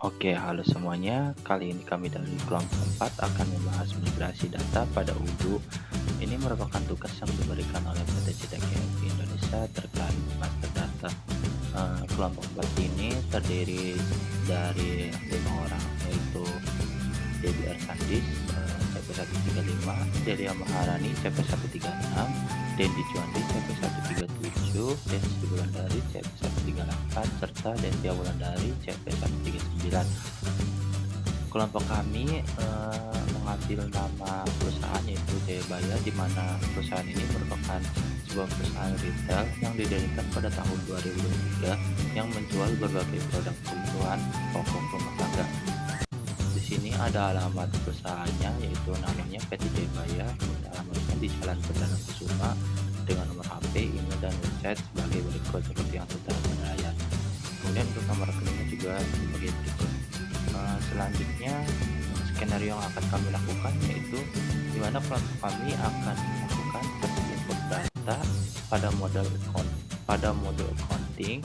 Oke, halo semuanya. Kali ini kami dari kelompok 4 akan membahas migrasi data pada Udu. Ini merupakan tugas yang diberikan oleh PT CTKMP Indonesia terkait master data. Kelompok 4 ini terdiri dari 5 orang, yaitu Debbie Ersandis, CP135, Delia Maharani, CP136, Dendi Juandi, CP137, Desi Wulandari, CP138, serta Dentia Wulandari, CP139. Kelompok kami mengambil nama perusahaan yaitu Jayabaya, di mana perusahaan ini merupakan sebuah perusahaan retail yang didirikan pada tahun 2003 yang menjual berbagai produk kebutuhan pokok rumah tangga. Di sini ada alamat perusahaannya, yaitu namanya PT Jayabaya, alamatnya di Jalan Perdana Kusuma, dengan nomor HP, email, dan website sebagai berikut seperti yang tertera pada layar. Kemudian untuk nomor rekeningnya juga sebagai berikut. Selanjutnya skenario yang akan kami lakukan yaitu di mana kelompok kami akan melakukan input data pada mode accounting,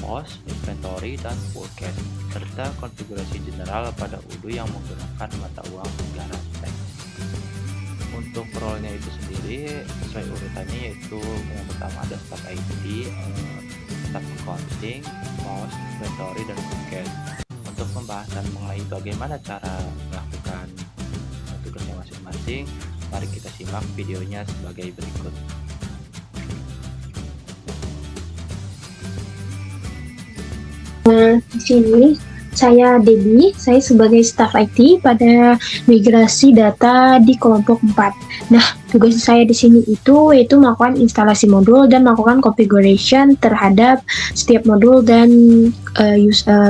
cost, inventory, dan forecast, serta konfigurasi general pada Udu yang menggunakan mata uang negara teks. Untuk role-nya itu sendiri sesuai urutannya, yaitu yang pertama ada staff IT, staff accounting, cost, inventory, dan forecast. Untuk pembahasan mengenai bagaimana cara melakukan tugasnya masing-masing, mari kita simak videonya sebagai berikut. Di sini saya Debbie, saya sebagai staf IT pada migrasi data di kelompok 4. Nah, tugas saya di sini yaitu melakukan instalasi modul dan melakukan configuration terhadap setiap modul dan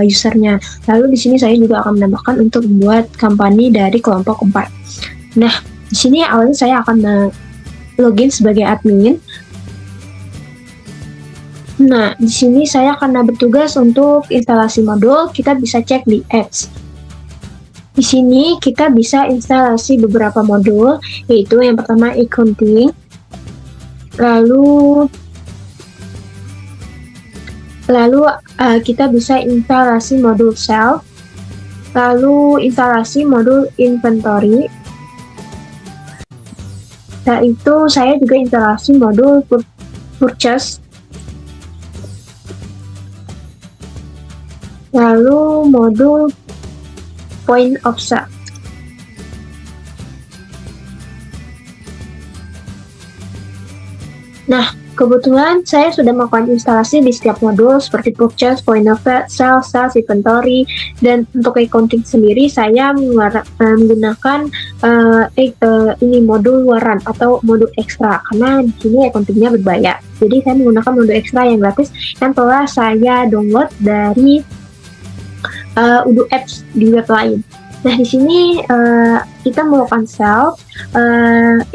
usernya. Lalu di sini saya juga akan menambahkan untuk membuat company dari kelompok 4. Nah, di sini awalnya saya akan login sebagai admin. Nah, di sini saya karena bertugas untuk instalasi modul, kita bisa cek di apps. Di sini kita bisa instalasi beberapa modul, yaitu yang pertama accounting, lalu kita bisa instalasi modul sales, lalu instalasi modul inventory. Setelah itu saya juga instalasi modul purchase, lalu modul point of sale. Nah, kebetulan saya sudah melakukan instalasi di setiap modul seperti purchase, point of sale, sales, inventory, dan untuk accounting sendiri saya menggunakan ini modul luaran atau modul ekstra, karena di sini accountingnya berbayar. Jadi saya menggunakan modul ekstra yang gratis yang telah saya download dari Udu apps di web lain. Nah, di sini kita melakukan sales,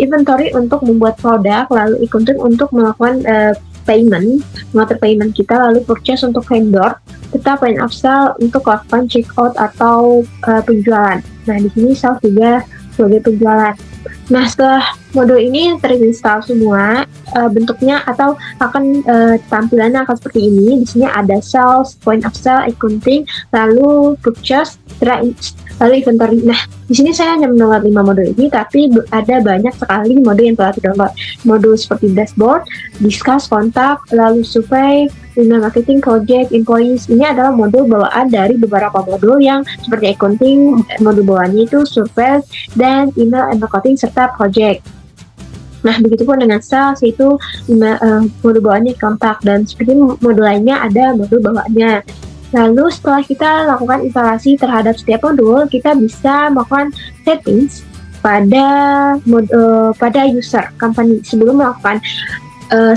inventory untuk membuat produk, lalu accounting untuk melakukan payment, mengatur payment kita, lalu purchase untuk vendor, serta point of sale untuk melakukan check out atau penjualan. Nah, di sini sales juga sebagai penjualan. Nah, setelah modul ini terinstall semua, bentuknya atau akan tampilannya akan seperti ini. Di sini ada sales, point of sale, accounting, lalu purchase, lalu inventory. Nah, di sini saya hanya mendownload 5 modul ini, tapi ada banyak sekali modul yang telah di-download. Modul seperti dashboard, discuss, kontak, lalu survey, email marketing, project, employees. Ini adalah modul bawaan dari beberapa modul yang seperti accounting, modul bawahnya itu survey, dan email and marketing, serta project. Nah, begitupun dengan sales, itu modul bawahnya kontak, dan seperti modul lainnya ada modul bawahnya. Lalu setelah kita lakukan instalasi terhadap setiap modul, kita bisa melakukan settings pada user company. Sebelum melakukan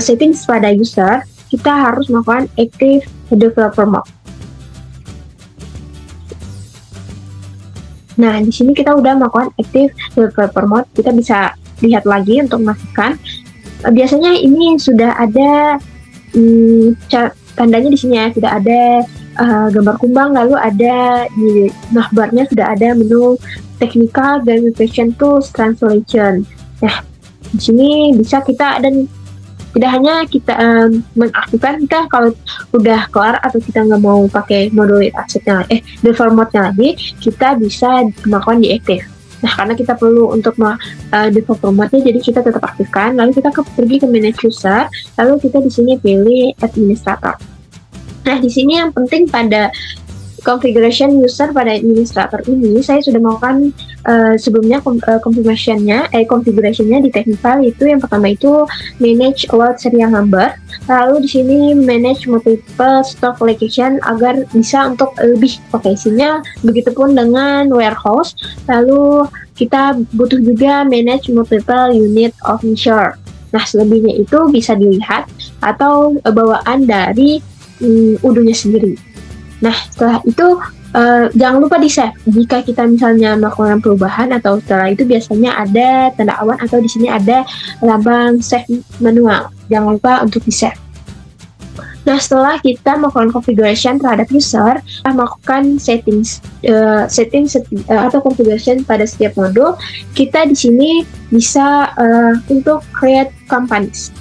settings pada user, kita harus melakukan active developer mode. Nah, di sini kita udah melakukan active developer mode. Kita bisa lihat lagi untuk memastikan. Biasanya ini sudah ada tandanya di sini ya, sudah ada gambar kumbang, lalu ada di navbarnya sudah ada menu technical dan fashion tools translation. Nah, di sini bisa kita dan Tidak hanya kita mengaktifkan, kita kalau udah kelar atau kita nggak mau pakai modul asetnya, default mode-nya lagi, kita bisa melakukan deactive. Nah, karena kita perlu untuk default mode-nya, jadi kita tetap aktifkan. Lalu kita pergi ke manage user, lalu kita di sini pilih administrator. Nah, di sini yang penting pada configuration user pada administrator ini, saya sudah melakukan sebelumnya configuration-nya di technical. Itu yang pertama itu manage load serial number, lalu di sini manage multiple stock location agar bisa untuk lebih isinya. Begitupun dengan warehouse, lalu kita butuh juga manage multiple unit of insurer. Nah, selebihnya itu bisa dilihat atau bawaan dari udunya sendiri. Nah, setelah itu jangan lupa di-save. Jika kita misalnya melakukan perubahan atau setelah itu biasanya ada tanda awan atau di sini ada lambang save manual. Jangan lupa untuk di-save. Nah, setelah kita melakukan configuration terhadap user, kita melakukan setting atau configuration pada setiap modul, kita di sini bisa untuk create companies.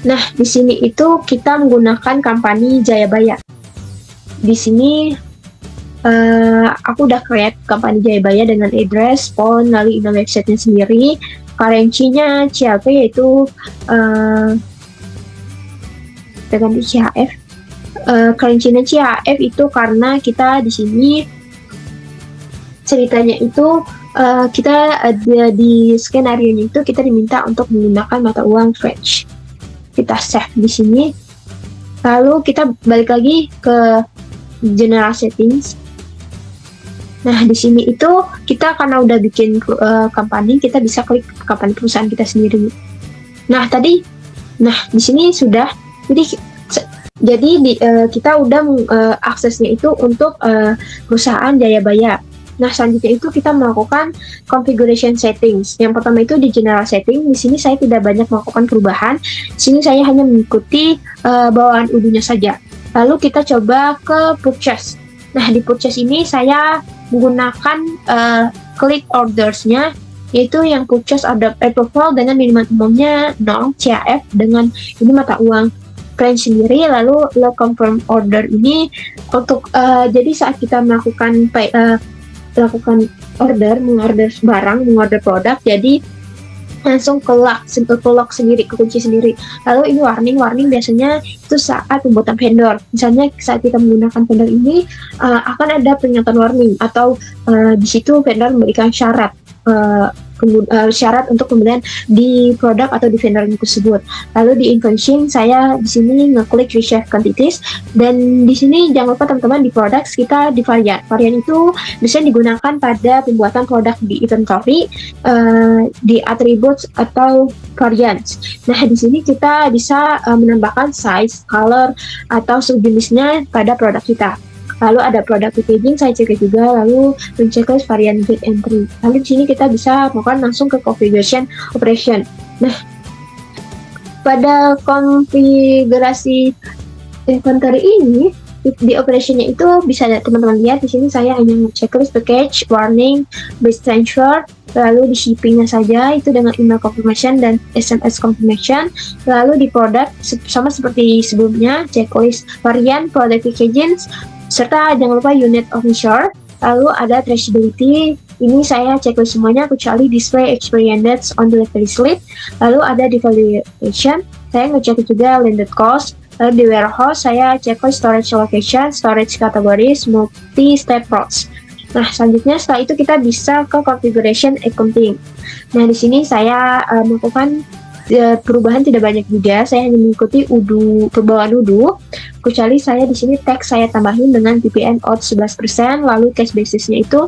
Nah, di sini itu kita menggunakan company Jayabaya. Di sini aku udah create company Jayabaya dengan address, phone, lalu email website-nya sendiri. Currency-nya CLP yaitu dengan CHF. Currency-nya CHF itu karena kita di sini ceritanya itu kita ada di skenario-nya itu kita diminta untuk menggunakan mata uang French. Kita save di sini, lalu kita balik lagi ke general settings. Nah, di sini itu kita karena udah bikin company, kita bisa klik company perusahaan kita sendiri. Nah, di sini sudah, jadi kita udah aksesnya itu untuk perusahaan Jayabaya. Nah, selanjutnya itu kita melakukan configuration settings. Yang pertama itu di general setting. Di sini saya tidak banyak melakukan perubahan. Di sini saya hanya mengikuti bawaan udunya saja. Lalu kita coba ke purchase. Nah, di purchase ini saya menggunakan click orders-nya, yaitu yang purchase order approval dengan minimum umumnya 0 CHF dengan ini mata uang French sendiri. Lalu confirm order ini untuk jadi saat kita melakukan mengorder barang, mengorder produk, jadi langsung ke lock sendiri, ke kunci sendiri. Lalu ini warning biasanya itu saat pembuatan vendor. Misalnya saat kita menggunakan vendor ini akan ada peringatan warning atau di situ vendor memberikan syarat untuk pembelian di produk atau di vendor tersebut. Lalu di invoicing saya di sini ngeklik reshape quantities, dan di sini jangan lupa teman-teman di products kita di varian. Varian itu bisa digunakan pada pembuatan produk di inventory, di attributes atau variants. Nah, di sini kita bisa menambahkan size, color atau subjenisnya pada produk kita. Lalu ada product packaging, saya cek juga, lalu checklist varian gate entry. Lalu di sini kita bisa melakukan langsung ke configuration operation. Nah, pada konfigurasi inventory ini di operationnya itu bisa teman-teman lihat di sini saya hanya checklist package, warning, base transfer, lalu di shippingnya saja itu dengan email confirmation dan SMS confirmation. Lalu di product sama seperti sebelumnya, checklist varian, product packaging, serta jangan lupa unit of insurer. Lalu ada traceability, ini saya checklist semuanya kecuali display expiry dates on delivery slip. Lalu ada devaluation, saya ngecek juga landed cost. Lalu di warehouse saya checklist storage location, storage categories, multi-step routes. Nah, selanjutnya setelah itu kita bisa ke configuration accounting. Nah, di sini saya melakukan perubahan tidak banyak juga, saya hanya mengikuti perbawaan udu, kecuali saya di sini tax saya tambahin dengan PPN out 11%, lalu cash basisnya itu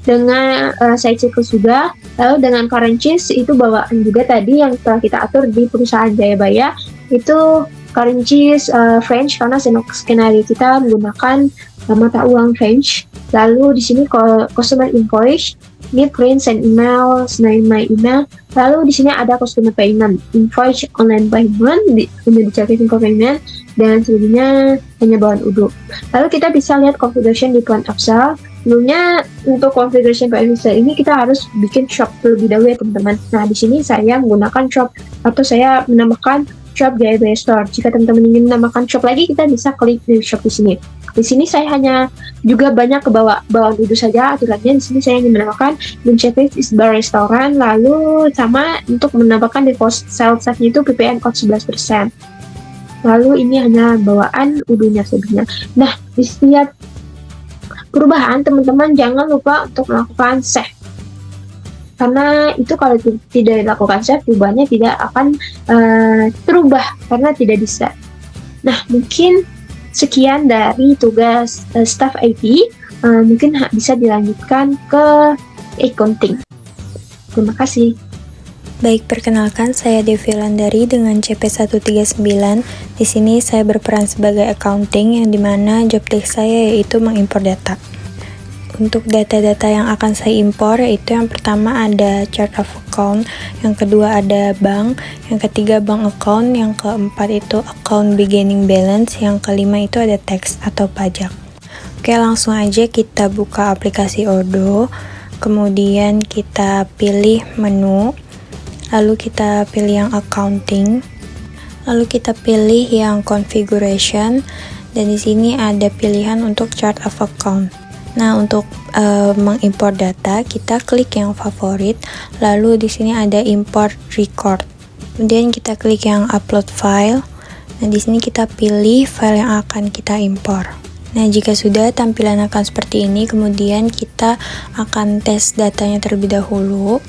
dengan saya checklist juga. Lalu dengan currencies itu bawaan juga tadi yang telah kita atur di perusahaan Jayabaya, itu currencies French karena skenario kita menggunakan mata uang French. Lalu di sini customer invoice, ini print and email, send my email. Lalu di sini ada customer payment, invoice online payment, dicari payment, dan sebelumnya hanya bawaan udu. Lalu kita bisa lihat configuration di point of sale. Sebelumnya untuk configuration PMSL ini kita harus bikin shop terlebih dahulu ya teman-teman. Nah di sini saya menggunakan shop atau saya menambahkan shop DIY store. Jika teman-teman ingin menambahkan shop lagi, kita bisa klik di shop di sini. Di sini saya hanya juga banyak ke bawaan duduk saja aturannya. Di sini saya ingin menambahkan dan checklist is bar restoran, lalu sama untuk menambahkan default sales nya itu PPN code 11%. Lalu ini hanya bawaan udunya sebenarnya. Nah di setiap perubahan teman-teman jangan lupa untuk melakukan save, karena itu kalau tidak dilakukan save perubahannya tidak akan terubah karena tidak bisa. Nah mungkin sekian dari tugas staff IT, mungkin bisa dilanjutkan ke accounting. Terima kasih. Baik, perkenalkan saya Devi Landari dengan CP139. Di sini saya berperan sebagai accounting yang dimana job desk saya yaitu mengimpor data. Untuk data-data yang akan saya impor yaitu yang pertama ada chart of account, yang kedua ada bank, yang ketiga bank account, yang keempat itu account beginning balance, yang kelima itu ada tax atau pajak. Oke, langsung aja kita buka aplikasi Odoo, kemudian kita pilih menu, lalu kita pilih yang accounting, lalu kita pilih yang configuration, dan di sini ada pilihan untuk chart of account. Nah, untuk mengimpor data, kita klik yang favorit, lalu di sini ada import record. Kemudian kita klik yang upload file. Nah, di sini kita pilih file yang akan kita impor. Nah, jika sudah tampilan akan seperti ini, kemudian kita akan tes datanya terlebih dahulu.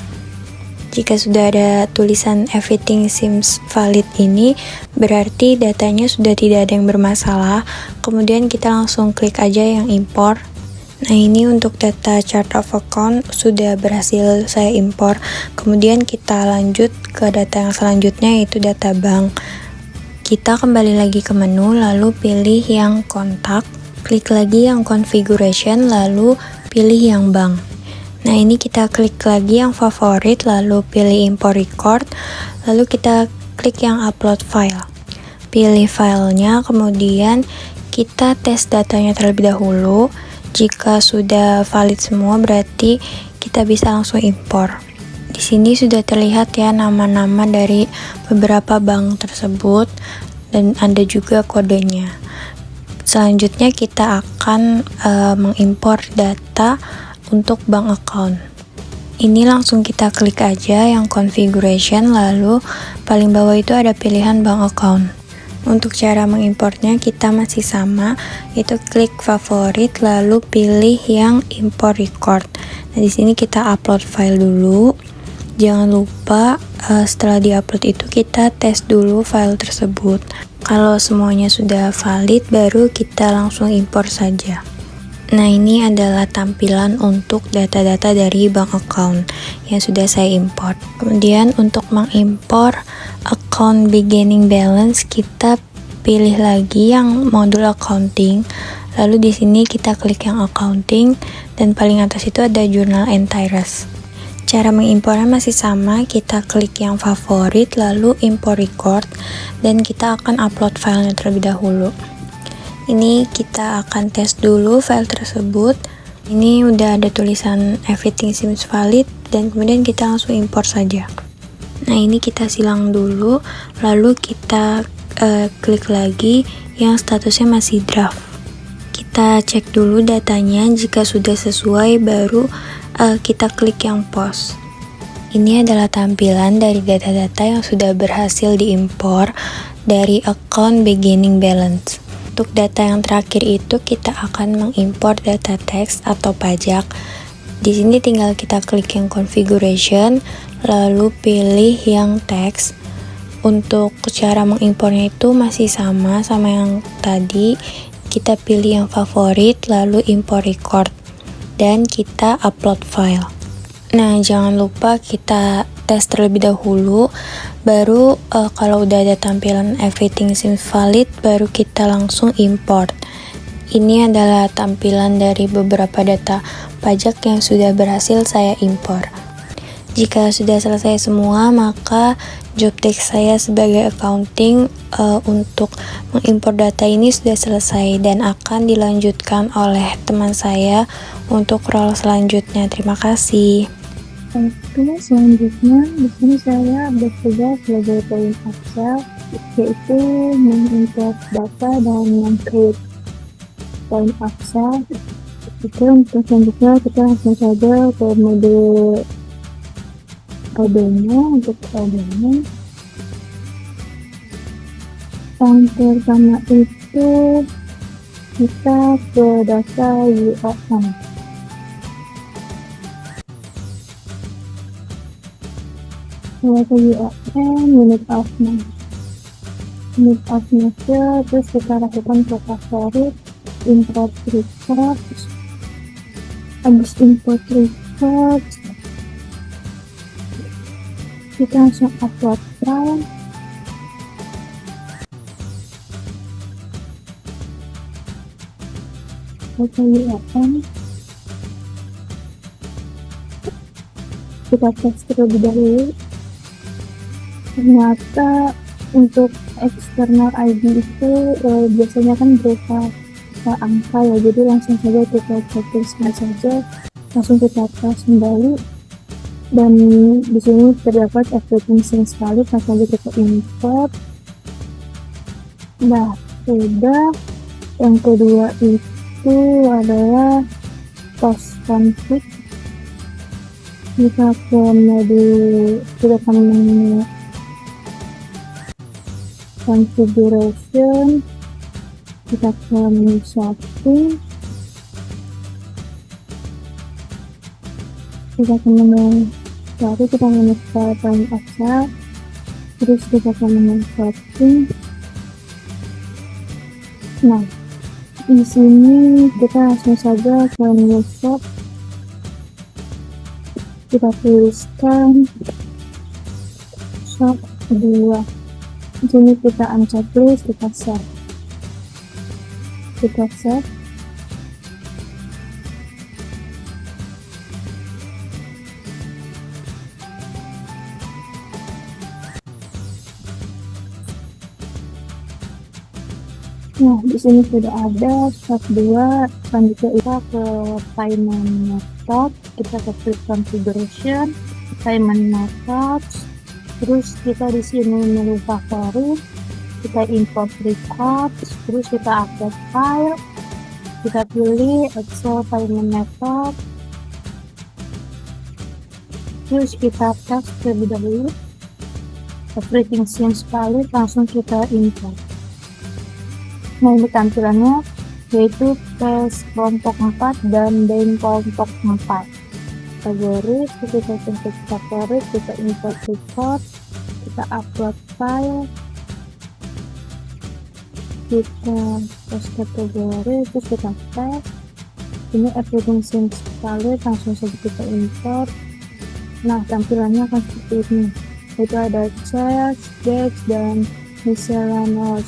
Jika sudah ada tulisan everything seems valid ini, berarti datanya sudah tidak ada yang bermasalah. Kemudian kita langsung klik aja yang impor. Nah, ini untuk data chart of account sudah berhasil saya impor. Kemudian kita lanjut ke data yang selanjutnya yaitu data bank. Kita kembali lagi ke menu, lalu pilih yang kontak, klik lagi yang configuration, lalu pilih yang bank. Nah, ini kita klik lagi yang favorit, lalu pilih import record, lalu kita klik yang upload file. Pilih filenya, kemudian kita tes datanya terlebih dahulu. Jika sudah valid semua, berarti kita bisa langsung impor. Di sini sudah terlihat ya nama-nama dari beberapa bank tersebut dan ada juga kodenya. Selanjutnya kita akan mengimpor data untuk bank account. Ini langsung kita klik aja yang configuration, lalu paling bawah itu ada pilihan bank account. Untuk cara mengimportnya kita masih sama, yaitu klik favorit lalu pilih yang import record. Nah, di sini kita upload file dulu. Jangan lupa setelah diupload itu kita tes dulu file tersebut. Kalau semuanya sudah valid, baru kita langsung impor saja. Nah, ini adalah tampilan untuk data-data dari bank account yang sudah saya import. Kemudian untuk mengimpor account beginning balance, kita pilih lagi yang modul accounting. Lalu di sini kita klik yang accounting dan paling atas itu ada journal entries. Cara mengimpornya masih sama, kita klik yang favorit lalu import record dan kita akan upload filenya terlebih dahulu. Ini kita akan tes dulu file tersebut. Ini udah ada tulisan everything seems valid dan kemudian kita langsung import saja. Nah, ini kita silang dulu, lalu kita klik lagi yang statusnya masih draft. Kita cek dulu datanya, jika sudah sesuai baru kita klik yang post. Ini adalah tampilan dari data-data yang sudah berhasil diimpor dari account beginning balance. Untuk data yang terakhir itu kita akan mengimpor data teks atau pajak. Di sini tinggal kita klik yang configuration, lalu pilih yang teks. Untuk cara mengimpornya itu masih sama yang tadi. Kita pilih yang favorit, lalu import record, dan kita upload file. Nah, jangan lupa kita tes terlebih dahulu, baru kalau udah ada tampilan everything seems valid, baru kita langsung import. Ini adalah tampilan dari beberapa data pajak yang sudah berhasil saya impor. Jika sudah selesai semua, maka job desk saya sebagai accounting untuk mengimpor data ini sudah selesai dan akan dilanjutkan oleh teman saya untuk role selanjutnya. Terima kasih. Oke, selanjutnya di sini saya bekerja sebagai point of sale, yaitu mengimport data dan meng-create point of sale. Oke, untuk selanjutnya kita langsung saja ke mode kodenya. Untuk kodenya yang pertama itu kita ke data UAM. Data UAM, unit of measure, terus kita lakukan recovery, import records. Habis import records, kita langsung upload file. Data UAM, kita tes terlebih dahulu. Ternyata untuk external ID itu biasanya kan berupa angka ya, jadi langsung saja kita copy saja, langsung kita tes kembali, dan di sini terdapat everything since valid. Langsung saja kita import. Nah, sudah. Yang kedua itu adalah post config. Kita ke mode, kita akan configuration, kita ke menu setting, kita ke menu cari, kita menu point of sale, terus kita ke menu setting. Nah, di sini kita langsung saja ke menu shop, kita tuliskan shop 2. Di sini kita unchecklist, kita save. Nah, di sini sudah ada shop 2. Selanjutnya kita ke payment method, kita ke click configuration, payment methods. Terus kita di sini menu favorit, kita import records, terus kita upload file, kita pilih Excel payment method, terus kita tes terlebih dahulu, everything seems valid, langsung kita import. Nah, ini tampilannya, yaitu tes kelompok 4 dan main kelompok 4. Kategoris, kita tentu favorit, kita import record, kita upload file, kita tes kategori, terus kita tes. Ini everything seems valid, langsung saja kita import. Nah, tampilannya akan seperti ini, itu ada checks, dates, dan miscellaneous.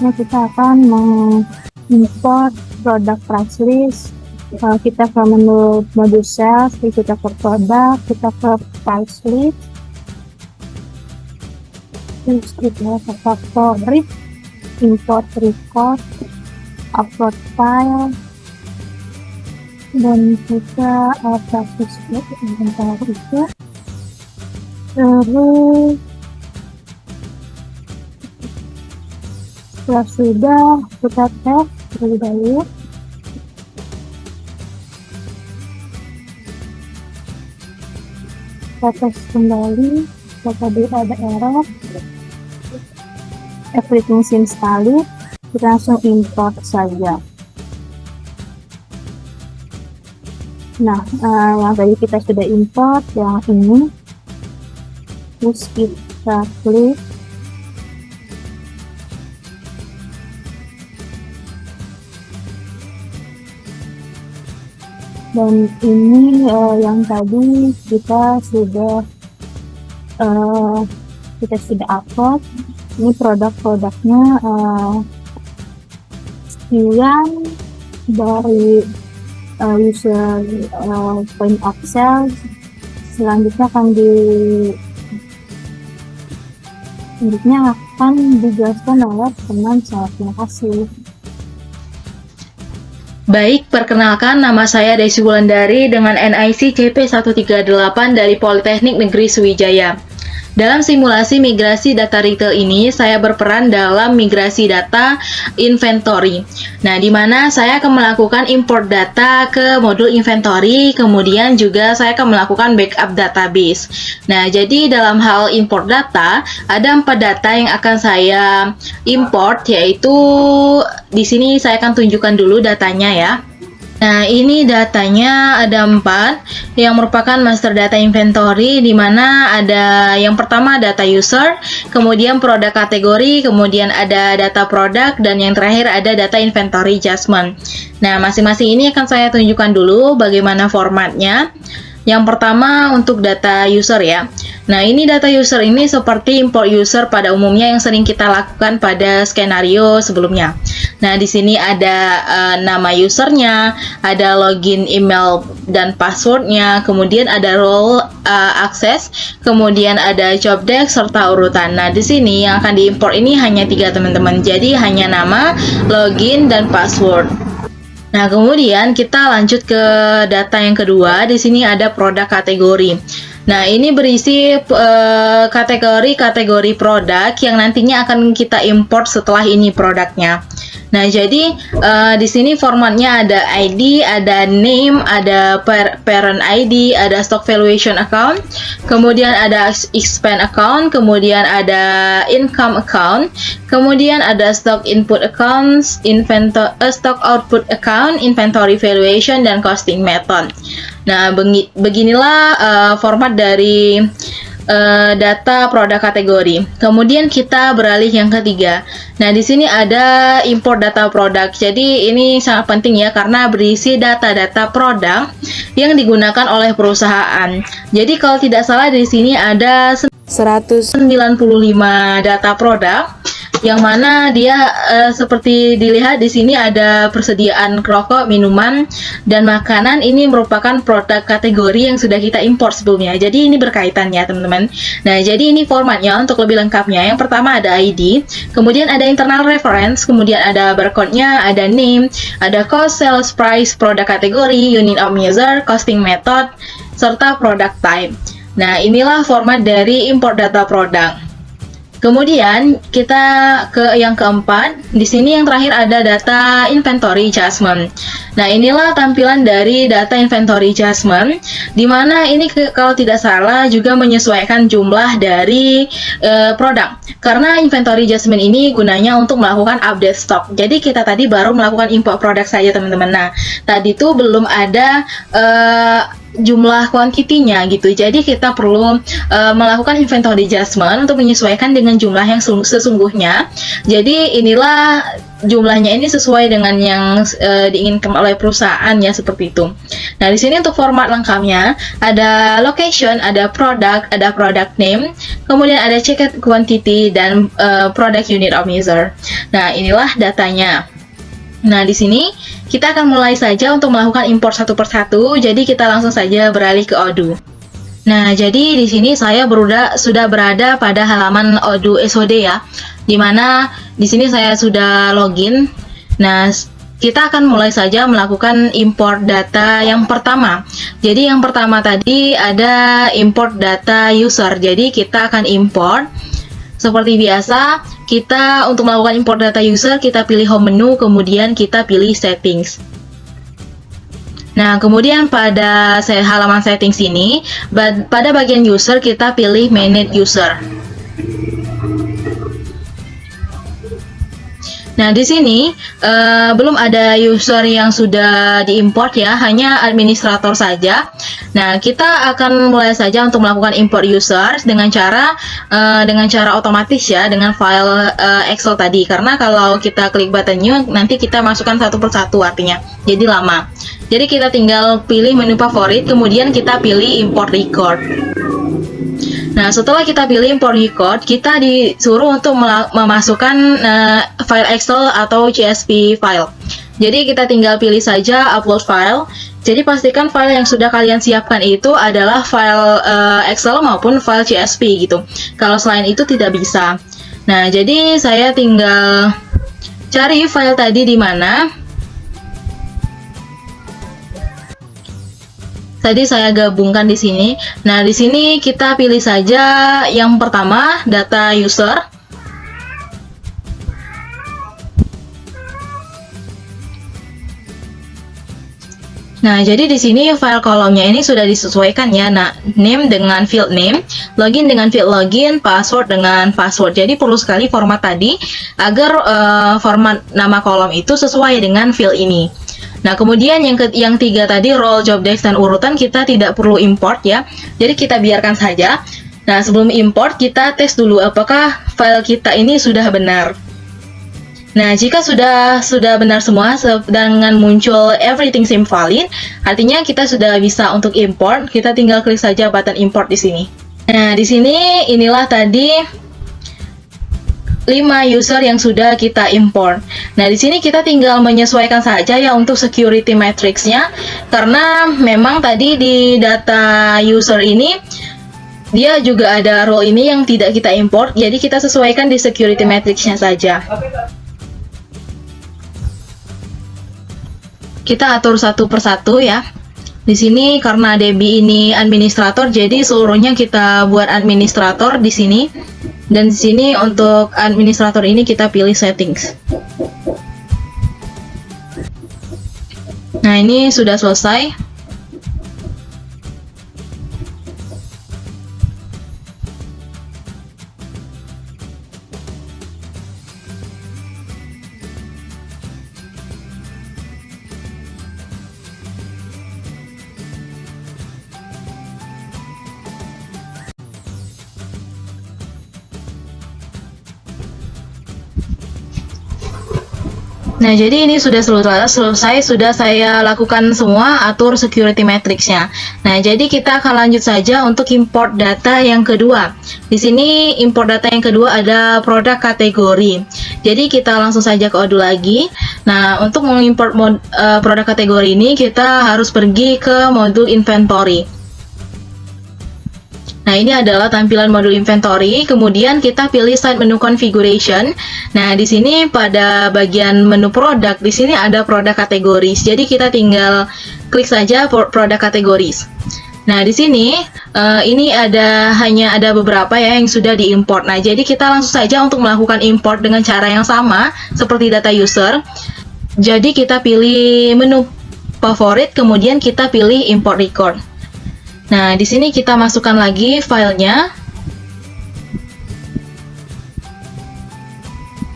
Nah, kita akan mengimport produk price list. Kita ke menu mode sales, kita ke produk, kita ke price list, terus kita ke favorit, import record, upload file, dan kita practice inventory itu. Terus setelah sudah, kita tes terlebih dahulu. Kita tes kembali, tadi ada error, everything seems valid, kita langsung import saja. Nah, yang tadi kita sudah import yang ini, terus kita klik, dan ini yang tadi kita sudah upload. Ini produk-produknya sekian dari user point of sale selanjutnya akan dijelaskan oleh teman saya. Terima kasih. Baik, perkenalkan nama saya Desi Wulandari dengan NIC CP138 dari Politeknik Negeri Sriwijaya. Dalam simulasi migrasi data retail ini, saya berperan dalam migrasi data inventory. Nah, di mana saya akan melakukan import data ke modul inventory, kemudian juga saya akan melakukan backup database. Nah, jadi dalam hal import data, ada 4 data yang akan saya import, yaitu di sini saya akan tunjukkan dulu datanya ya. Nah, ini datanya ada 4 yang merupakan master data inventory, di mana ada yang pertama data user, kemudian produk kategori, kemudian ada data produk, dan yang terakhir ada data inventory adjustment. Nah, masing-masing ini akan saya tunjukkan dulu bagaimana formatnya. Yang pertama untuk data user ya. Nah, ini data user ini seperti import user pada umumnya yang sering kita lakukan pada skenario sebelumnya. Nah, di sini ada nama usernya, ada login email dan passwordnya, kemudian ada role access, kemudian ada job desk serta urutan. Nah, di sini yang akan diimport ini hanya 3 teman-teman. Jadi hanya nama, login, dan password. Nah, kemudian kita lanjut ke data yang kedua. Di sini ada produk kategori. Nah, ini berisi kategori-kategori produk yang nantinya akan kita import setelah ini produknya. Nah, jadi di sini formatnya ada ID, ada name, ada parent ID, ada stock valuation account, kemudian ada expense account, kemudian ada income account, kemudian ada stock input accounts, stock output account, inventory valuation, dan costing method. Nah, beginilah format dari data produk kategori. Kemudian kita beralih yang ketiga. Nah, di sini ada import data produk. Jadi ini sangat penting ya, karena berisi data-data produk yang digunakan oleh perusahaan. Jadi kalau tidak salah di sini ada 195 data produk, yang mana dia seperti dilihat di sini ada persediaan rokok, minuman, dan makanan. Ini merupakan produk kategori yang sudah kita import sebelumnya. Jadi ini berkaitan ya teman-teman. Nah, jadi ini formatnya untuk lebih lengkapnya. Yang pertama ada ID, kemudian ada internal reference, kemudian ada barcode-nya, ada name, ada cost, sales price, produk kategori, unit of measure, costing method, serta product type. Nah, inilah format dari import data produk. Kemudian kita ke yang keempat. Di sini yang terakhir ada data inventory adjustment. Nah, inilah tampilan dari data inventory adjustment, di mana ini kalau tidak salah juga menyesuaikan jumlah dari produk. Karena inventory adjustment ini gunanya untuk melakukan update stok. Jadi kita tadi baru melakukan import produk saja teman-teman. Nah, tadi itu belum ada jumlah kuantitinya gitu. Jadi kita perlu melakukan inventory adjustment untuk menyesuaikan dengan jumlah yang sesungguhnya. Jadi inilah jumlahnya ini sesuai dengan yang diinginkan oleh perusahaan ya, seperti itu. Nah, di sini untuk format lengkapnya ada location, ada product name, kemudian ada checked quantity, dan product unit of measure. Nah, inilah datanya. Nah, di sini kita akan mulai saja untuk melakukan import satu persatu. Jadi kita langsung saja beralih ke Odoo. Nah, jadi di sini saya sudah berada pada halaman Odoo SOD ya, dimana di sini saya sudah login. Nah, kita akan mulai saja melakukan import data yang pertama. Jadi yang pertama tadi ada import data user. Jadi kita akan import seperti biasa. Kita untuk melakukan import data user, kita pilih home menu, kemudian kita pilih settings. Nah, kemudian pada halaman settings ini, pada bagian user kita pilih manage user. Nah, di sini belum ada user yang sudah diimport ya, hanya administrator saja. Nah, kita akan mulai saja untuk melakukan import users dengan cara otomatis ya, dengan file Excel tadi. Karena kalau kita klik button new, nanti kita masukkan satu persatu artinya, jadi lama. Jadi kita tinggal pilih menu favorit, kemudian kita pilih import record. Nah, setelah kita pilih import record, kita disuruh untuk memasukkan file Excel atau CSV file. Jadi kita tinggal pilih saja upload file. Jadi pastikan file yang sudah kalian siapkan itu adalah file Excel maupun file CSV gitu. Kalau selain itu tidak bisa. Nah, jadi saya tinggal cari file tadi di mana. Tadi saya gabungkan di sini. Nah, di sini kita pilih saja yang pertama, data user. Nah, jadi di sini file kolomnya ini sudah disesuaikan ya. Nah, name dengan field name, login dengan field login, password dengan password. Jadi perlu sekali format tadi agar format nama kolom itu sesuai dengan field ini. Nah, kemudian yang tiga tadi, role, job desk, dan urutan kita tidak perlu import ya. Jadi kita biarkan saja. Nah, sebelum import kita tes dulu apakah file kita ini sudah benar. Nah, jika sudah benar semua dengan muncul everything seem valid, artinya kita sudah bisa untuk import. Kita tinggal klik saja button import di sini. Nah, di sini inilah tadi 5 user yang sudah kita import. Nah, di sini kita tinggal menyesuaikan saja ya untuk security matrix-nya, karena memang tadi di data user ini dia juga ada role ini yang tidak kita import, jadi kita sesuaikan di security matrix-nya saja. Kita atur satu persatu ya. Di sini karena Debbie ini administrator, jadi seluruhnya kita buat administrator di sini. Dan di sini untuk administrator ini kita pilih settings. Nah, ini sudah selesai. Nah, jadi ini sudah selesai, sudah saya lakukan semua, atur security matrix-nya. Nah, jadi kita akan lanjut saja untuk import data yang kedua. Di sini import data yang kedua ada produk kategori. Jadi kita langsung saja ke Odoo lagi. Nah, untuk mengimport produk kategori ini kita harus pergi ke modul inventory. Nah, ini adalah tampilan modul inventory. Kemudian kita pilih side menu configuration. Nah, di sini pada bagian menu produk, di sini ada produk kategoris. Jadi kita tinggal klik saja produk kategoris. Nah, di sini ini hanya ada beberapa ya yang sudah diimport. Nah, jadi kita langsung saja untuk melakukan import dengan cara yang sama seperti data user. Jadi kita pilih menu favorit, kemudian kita pilih import record. Nah, di sini kita masukkan lagi filenya.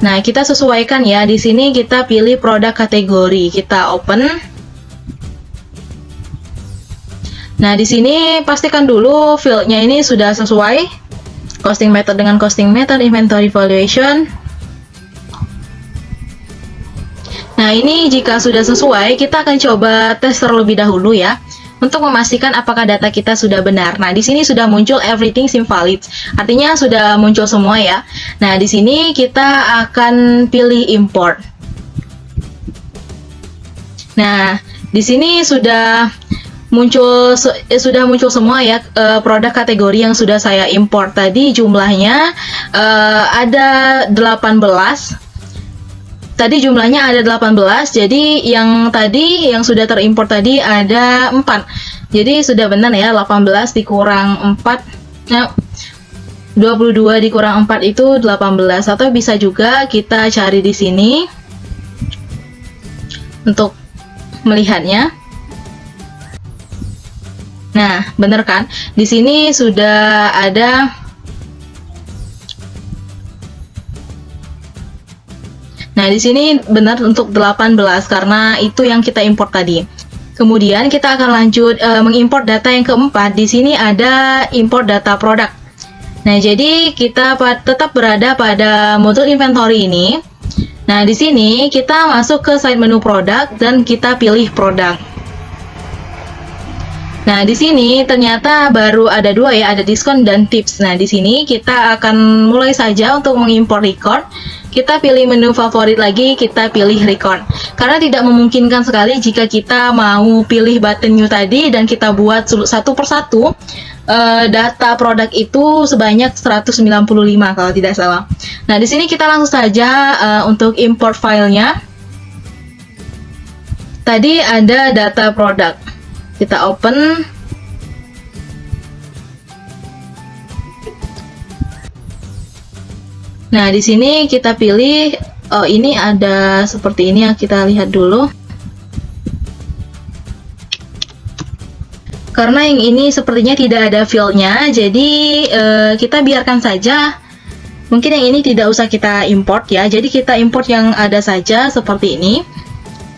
Nah, kita sesuaikan ya. Di sini kita pilih produk kategori. Kita open. Nah, di sini pastikan dulu fieldnya ini sudah sesuai. Costing method dengan costing method, inventory valuation. Nah, ini jika sudah sesuai, kita akan coba tes terlebih dahulu ya, untuk memastikan apakah data kita sudah benar. Nah, di sini sudah muncul everything seem valid. Artinya sudah muncul semua ya. Nah, di sini kita akan pilih import. Nah, di sini sudah muncul semua ya produk kategori yang sudah saya import tadi. Jumlahnya ada 18. Tadi jumlahnya ada 18, jadi yang sudah terimport tadi ada 4. Jadi sudah benar ya, 18 dikurang 4, nah 22 dikurang 4 itu 18. Atau bisa juga kita cari di sini untuk melihatnya. Nah, benar kan? Di sini sudah ada. Nah, di sini benar untuk 18 karena itu yang kita import tadi. Kemudian kita akan lanjut mengimport data yang keempat. Di sini ada import data produk. Nah, jadi kita tetap berada pada modul inventory ini. Nah, di sini kita masuk ke side menu produk dan kita pilih produk. Nah, di sini ternyata baru ada 2 ya, ada diskon dan tips. Nah, di sini kita akan mulai saja untuk mengimport record. kita pilih menu favorit lagi, kita pilih record. Karena tidak memungkinkan sekali jika kita mau pilih button new tadi dan kita buat satu persatu data produk itu sebanyak 195 kalau tidak salah. Nah, di sini kita langsung saja untuk import filenya. Tadi ada data produk. Kita open. Nah, di sini kita pilih, oh ini ada seperti ini ya, kita lihat dulu. Karena yang ini sepertinya tidak ada fieldnya, jadi kita biarkan saja. Mungkin yang ini tidak usah kita import ya, jadi kita import yang ada saja seperti ini.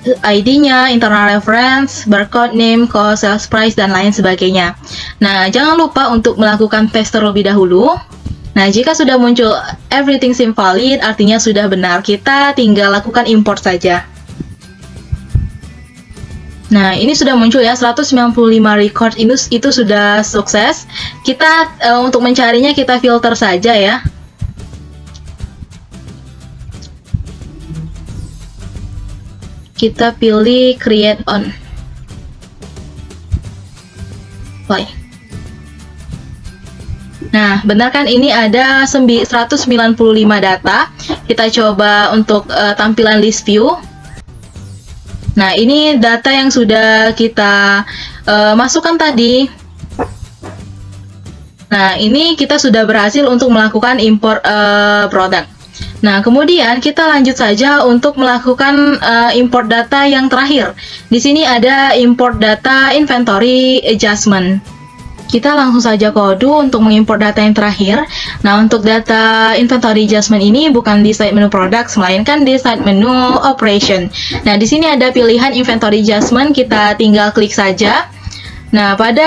ID-nya, internal reference, barcode name, cost, sales price, dan lain sebagainya. Nah, jangan lupa untuk melakukan tes terlebih dahulu. Nah, jika sudah muncul everything seem valid, artinya sudah benar. Kita tinggal lakukan import saja. Nah, ini sudah muncul ya, 195 record itu sudah sukses. Kita untuk mencarinya kita filter saja ya. Kita pilih create on. Play. Nah, benar kan ini ada 195 data. Kita coba untuk tampilan list view. Nah, ini data yang sudah kita masukkan tadi. Nah, ini kita sudah berhasil untuk melakukan import produk. Nah, kemudian kita lanjut saja untuk melakukan import data yang terakhir. Di sini ada import data inventory adjustment. Kita langsung saja kode untuk mengimport data yang terakhir. Nah, untuk data inventory adjustment ini bukan di side menu products, melainkan di side menu operation. Nah, di sini ada pilihan inventory adjustment, kita tinggal klik saja. Nah, pada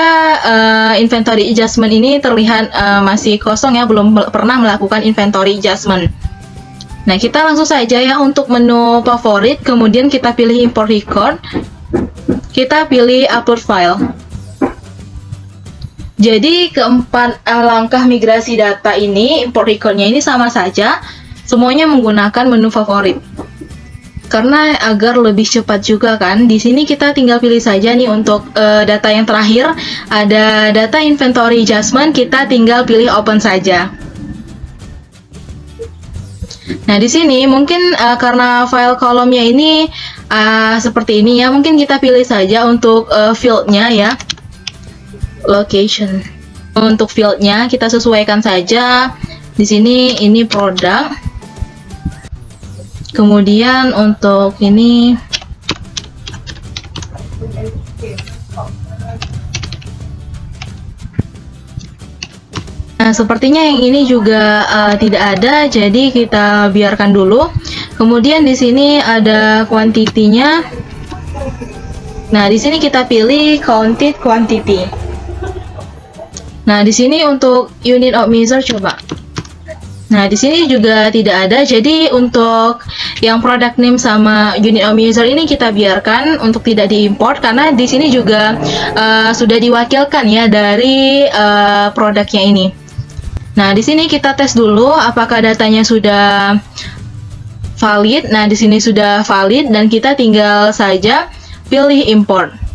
inventory adjustment ini terlihat masih kosong ya, belum pernah melakukan inventory adjustment. Nah, kita langsung saja ya untuk menu favorit, kemudian kita pilih import record. Kita pilih upload file. Jadi keempat langkah migrasi data ini, import recordnya ini sama saja, semuanya menggunakan menu favorit. Karena agar lebih cepat juga kan, di sini kita tinggal pilih saja nih untuk data yang terakhir, ada data inventory adjustment, kita tinggal pilih open saja. Nah, di sini mungkin karena file kolomnya ini seperti ini ya, mungkin kita pilih saja untuk fieldnya ya. Location. Untuk fieldnya kita sesuaikan saja. Di sini ini produk. Kemudian untuk ini nah, sepertinya yang ini juga tidak ada, jadi kita biarkan dulu. Kemudian di sini ada quantity-nya. Nah, di sini kita pilih counted quantity. Nah, di sini untuk unit of measure coba. Nah, di sini juga tidak ada. Jadi untuk yang product name sama unit of measure ini kita biarkan untuk tidak diimport karena di sini juga sudah diwakilkan ya dari produknya ini. Nah, di sini kita tes dulu apakah datanya sudah valid. Nah, di sini sudah valid dan kita tinggal saja pilih import.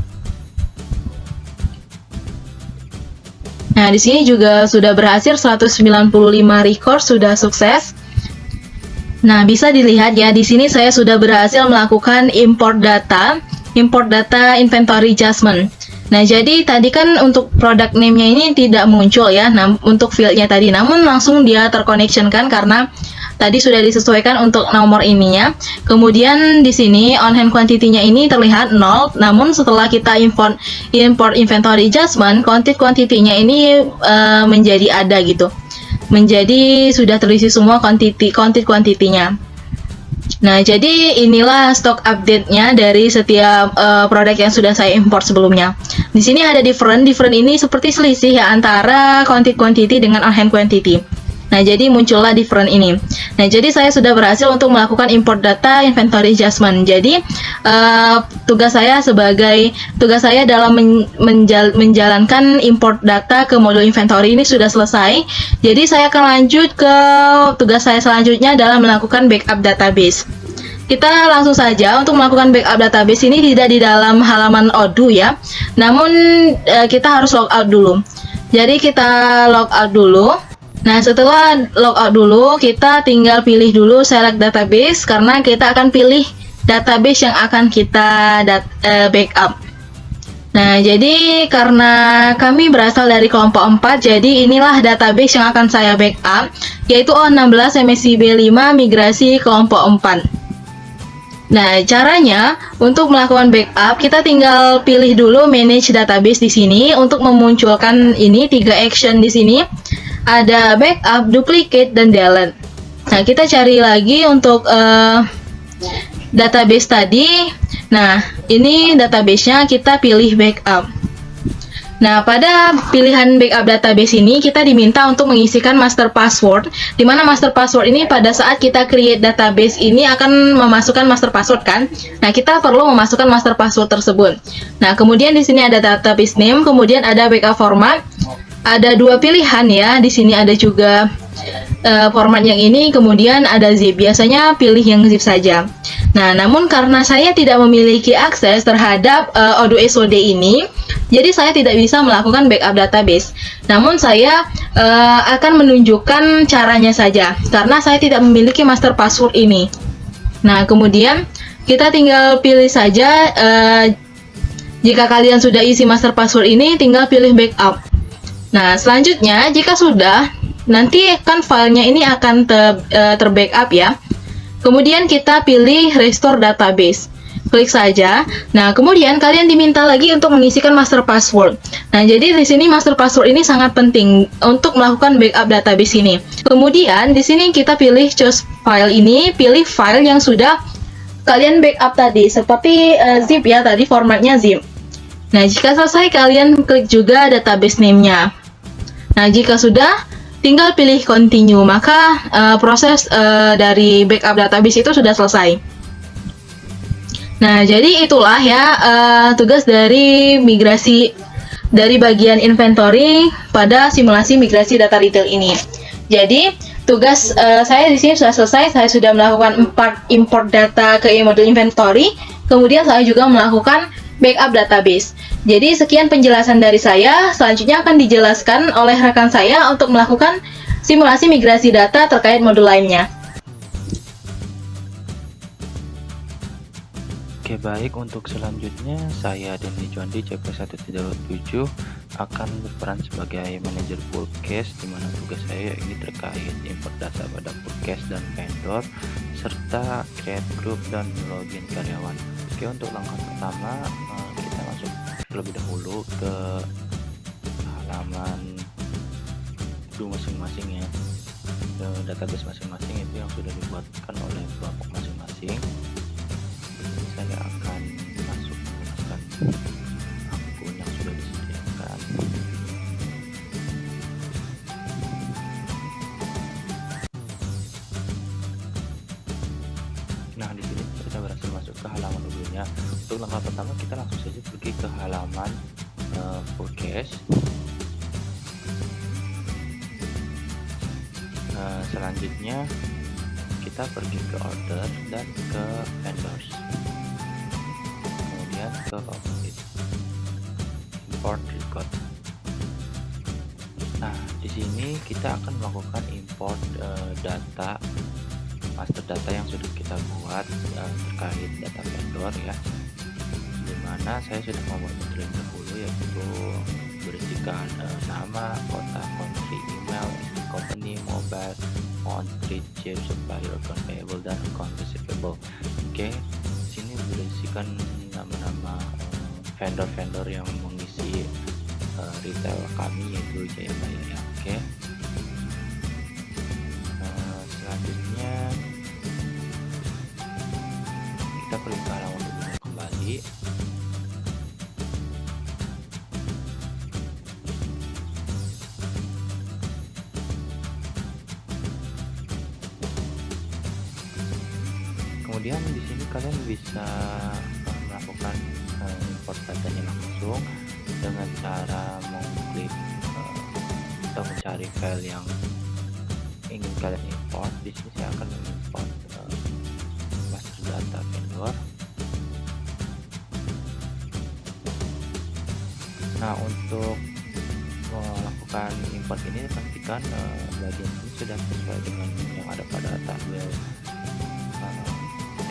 Nah, di sini juga sudah berhasil 195 record sudah sukses. Nah, bisa dilihat ya, di sini saya sudah berhasil melakukan import data inventory adjustment. Nah, jadi tadi kan untuk product name-nya ini tidak muncul ya, untuk fieldnya tadi, namun langsung dia terconnection kan karena tadi sudah disesuaikan untuk nomor ininya. Kemudian di sini on hand quantity-nya ini terlihat 0, namun setelah kita import inventory adjustment, counted quantity-nya ini menjadi ada gitu. Menjadi sudah terisi semua counted quantity-nya. Nah, jadi inilah stok update-nya dari setiap produk yang sudah saya import sebelumnya. Di sini ada different ini seperti selisih ya antara counted quantity dengan on hand quantity. Nah, jadi muncullah different ini. Nah, jadi saya sudah berhasil untuk melakukan import data inventory adjustment. Jadi, tugas saya dalam menjalankan import data ke modul inventory ini sudah selesai. Jadi, saya akan lanjut ke tugas saya selanjutnya dalam melakukan backup database. Kita langsung saja untuk melakukan backup database ini tidak di dalam halaman Odoo ya. Namun kita harus logout dulu. Jadi kita logout dulu. Nah, setelah logout dulu, kita tinggal pilih dulu select database karena kita akan pilih database yang akan kita backup. Nah, jadi karena kami berasal dari kelompok 4, jadi inilah database yang akan saya backup, yaitu O16 MSIB 5 migrasi kelompok 4. Nah, caranya untuk melakukan backup, kita tinggal pilih dulu manage database di sini untuk memunculkan ini 3 action di sini. Ada backup, duplicate, dan delete. Nah, kita cari lagi untuk database tadi. Nah, ini database-nya kita pilih backup. Nah, pada pilihan backup database ini kita diminta untuk mengisikan master password, di mana master password ini pada saat kita create database ini akan memasukkan master password kan. Nah, kita perlu memasukkan master password tersebut. Nah, kemudian di sini ada database name, kemudian ada backup format. Ada 2 pilihan ya. Di sini ada juga format yang ini, kemudian ada zip. Biasanya pilih yang zip saja. Nah, namun karena saya tidak memiliki akses terhadap Odoo SOD ini, jadi saya tidak bisa melakukan backup database. Namun saya akan menunjukkan caranya saja, karena saya tidak memiliki master password ini. Nah, kemudian kita tinggal pilih saja, jika kalian sudah isi master password ini, tinggal pilih backup. Nah, selanjutnya jika sudah, nanti kan filenya ini akan terbackup ya. Kemudian kita pilih restore database. Klik saja. Nah, kemudian kalian diminta lagi untuk mengisikan master password. Nah, jadi di sini master password ini sangat penting untuk melakukan backup database ini. Kemudian di sini kita pilih choose file ini, pilih file yang sudah kalian backup tadi, seperti zip ya, tadi formatnya zip. Nah, jika selesai kalian klik juga database name-nya. Nah, jika sudah, tinggal pilih continue, maka proses dari backup database itu sudah selesai. Nah, jadi itulah ya tugas dari migrasi dari bagian inventory pada simulasi migrasi data retail ini. Jadi, tugas saya di sini sudah selesai. Saya sudah melakukan import data ke modul inventory, kemudian saya juga melakukan backup database. Jadi sekian penjelasan dari saya, selanjutnya akan dijelaskan oleh rekan saya untuk melakukan simulasi migrasi data terkait modul lainnya. Oke, baik, untuk selanjutnya saya Denny Jondi CP137 akan berperan sebagai manajer Fullcase, di mana tugas saya ini terkait import data pada Fullcase dan vendor serta create group dan login karyawan. Oke, untuk langkah pertama kita masuk terlebih dahulu ke halaman masing-masing ya, ke database masing-masing itu yang sudah dibuatkan oleh kelompok masing-masing. Saya akan masuk menggunakan akun yang sudah disediakan. Nah, di sini kita berhasil masuk ke halaman dulunya. Untuk langkah pertama kita langsung saja pergi ke halaman Fullcase. Selanjutnya kita pergi ke order dan ke vendors, kemudian ke import record. Nah, di sini kita akan melakukan import data master data yang sudah kita buat terkait data vendor ya, dimana saya sudah membuat terlebih dahulu, yaitu berisikan nama, kota, country, email, company, mobile, font, street, chip, supplier, account payable, dan account receivable. Oke, sini berisikan nama-nama vendor-vendor yang mengisi retail kami, yaitu Jayabaya ya. Oke. Selanjutnya kita pergi ke halaman dulu kembali. Kemudian di sini kalian bisa melakukan import datanya langsung dengan cara mengklik atau mencari file yang ingin kalian import. Di sini saya akan mengimport master data vendor. Nah, untuk melakukan import ini pastikan bagian ini sudah sesuai dengan yang ada pada tabel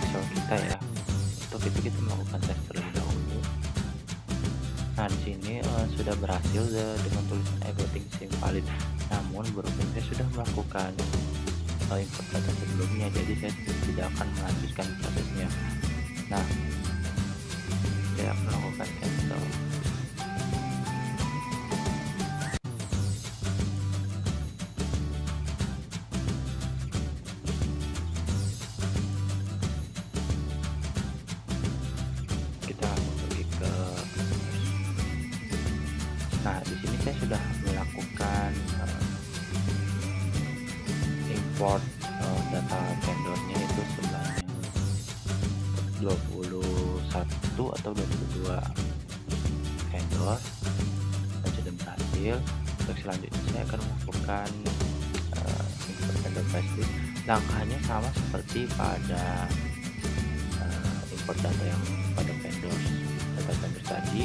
Excel kita ya. Untuk itu kita melakukan tes terlebih dahulu. Nah, di sini sudah berhasil dengan tulisan everything seems valid. Namun berhubung saya sudah melakukan import data sebelumnya, jadi saya tidak akan melanjutkan prosesnya. Nah, saya akan melakukan cancel. Kita langsung pergi ke Nah, di sini saya sudah melakukan import data vendornya itu sebanyak 21 atau 22 vendor dan sudah berhasil. Untuk selanjutnya saya akan melakukan import vendor price list. Langkahnya sama seperti pada import data yang pada data vendor tadi.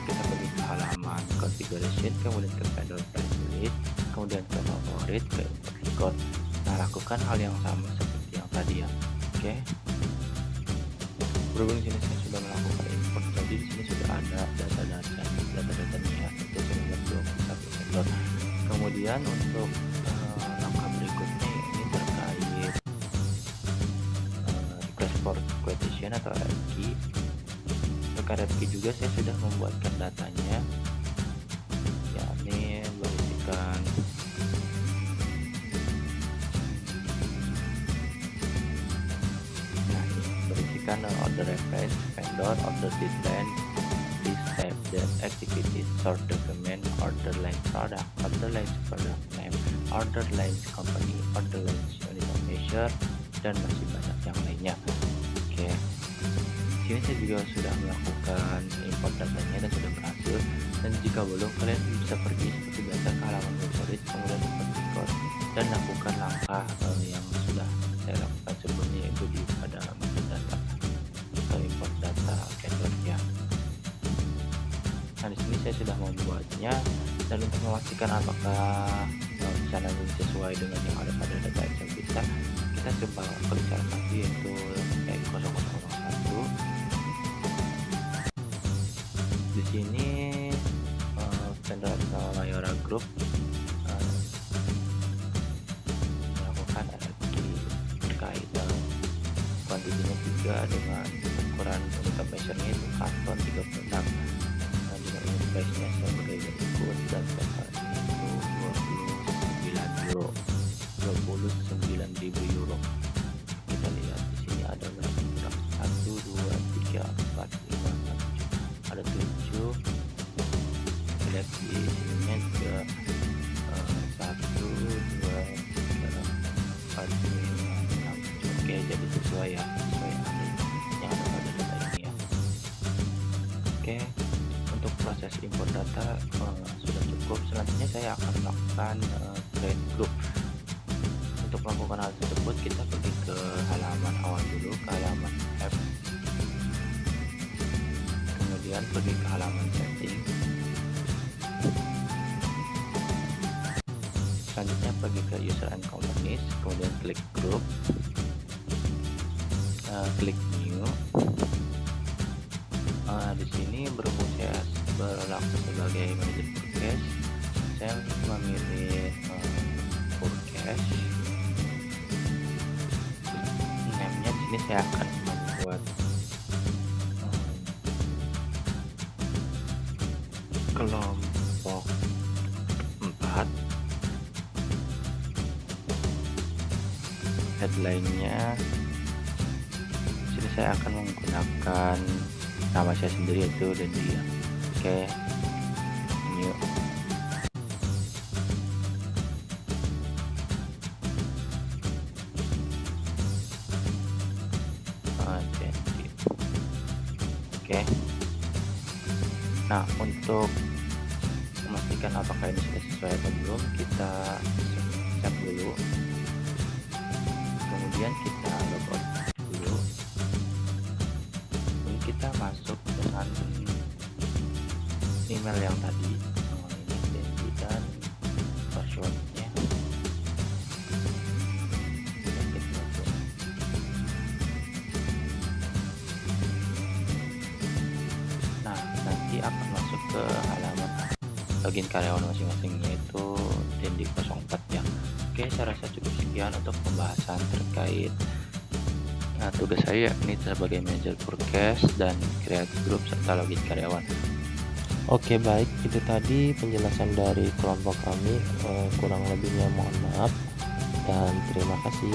Kita pergi ke halaman configuration, kemudian ke vendor price list, kemudian ke favorit, ke import record. Nah, lakukan hal yang sama seperti yang tadi ya. Oke. Berhubung sini saya sudah melakukan import, jadi di sini sudah ada data-datanya itu sebanyak 21 vendor. Kemudian untuk langkah berikutnya ini terkait request for quotation atau RFQ. Untuk RFQ juga saya sudah membuatkan datanya, yakni berisikan order reference, vendor, order deadline, list type, dan activities, source document, order line product name, order line company, order line unit of measure, dan masih banyak yang lainnya. Oke. Sini saya juga sudah melakukan import datanya dan sudah berhasil. Dan jika belum, kalian bisa pergi seperti biasa ke halaman favorit, kemudian import record dan lakukan langkah yang sudah saya lakukan sebelumnya, yaitu di pada master data atau import data vendor ya. Nah, di sini saya sudah membuatnya, dan untuk memastikan apakah pesanan ini sesuai dengan yang ada pada data Excel kita coba klik salah satu, yaitu E0001. Di sini vendor atau Mayora Group melakukan RFQ terkait kuantitinya 3 dengan ukuran unit of measure-nya itu karton 36, dengan unit price-nya sebagai berikut, dan totalnya itu 29.000 euro. Kita lihat di sini ada berapa produk, 1, 2, 3, 4, 5, 6, 7, ada 7. Lihat di sininya juga 1, 2, 3, 4, 5, 6, 7. Oke, jadi sesuai ya, sesuai yang ada pada data ini ya. Oke, untuk proses import data sudah cukup. Selanjutnya saya akan melakukan create group. Untuk melakukan hal tersebut, kita pergi ke halaman awal dulu, ke halaman app, kemudian pergi ke halaman setting, selanjutnya pergi ke user and companies, kemudian klik group, klik new. Di sini berhubung saya berlaku sebagai manajer forecast, saya memilih forecast. Name-nya di sini saya akan membuat kelompok 4. Headline-nya sini saya akan menggunakan nama saya sendiri, yaitu Dendia. Oke, new. Oke. Nah, untuk memastikan apakah ini sudah sesuai atau belum, kita cek dulu. Kemudian kita logout dulu. Kemudian kita masuk dengan email yang tadi, ini identity dan passwordnya. Nah, nanti akan masuk ke halaman login karyawan masing-masing, yaitu Dendi 04 ya. Oke, saya rasa cukup sekian untuk pembahasan terkait tugas saya ini sebagai manajer forecast dan create group serta login karyawan. Oke, baik, itu tadi penjelasan dari kelompok kami. Kurang lebihnya mohon maaf dan terima kasih.